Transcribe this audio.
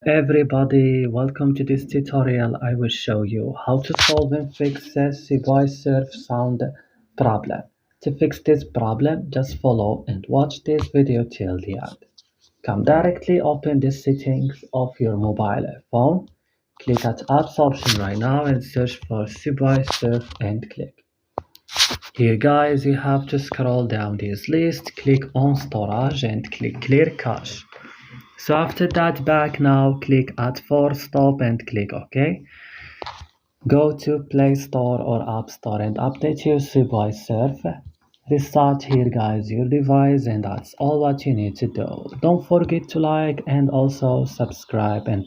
Everybody, welcome to this tutorial. I will show you how to solve and fix a CY surf sound problem. To fix this problem, just follow and watch this video till the end. Come directly open the settings of your mobile phone. Click at apps option right now and search for CY surf and click. Here guys, you have to scroll down this list, click on storage and click clear cache. So after that back now click at force stop and click OK. Go to Play Store or App Store and update your CY Surf. Restart here guys your device and that's all what you need to do. Don't forget to like and also subscribe and